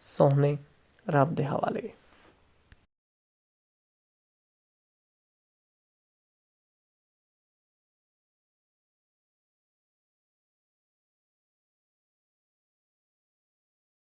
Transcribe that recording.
ਸੋਹਣੇ ਰੱਬ ਦੇ ਹਵਾਲੇ।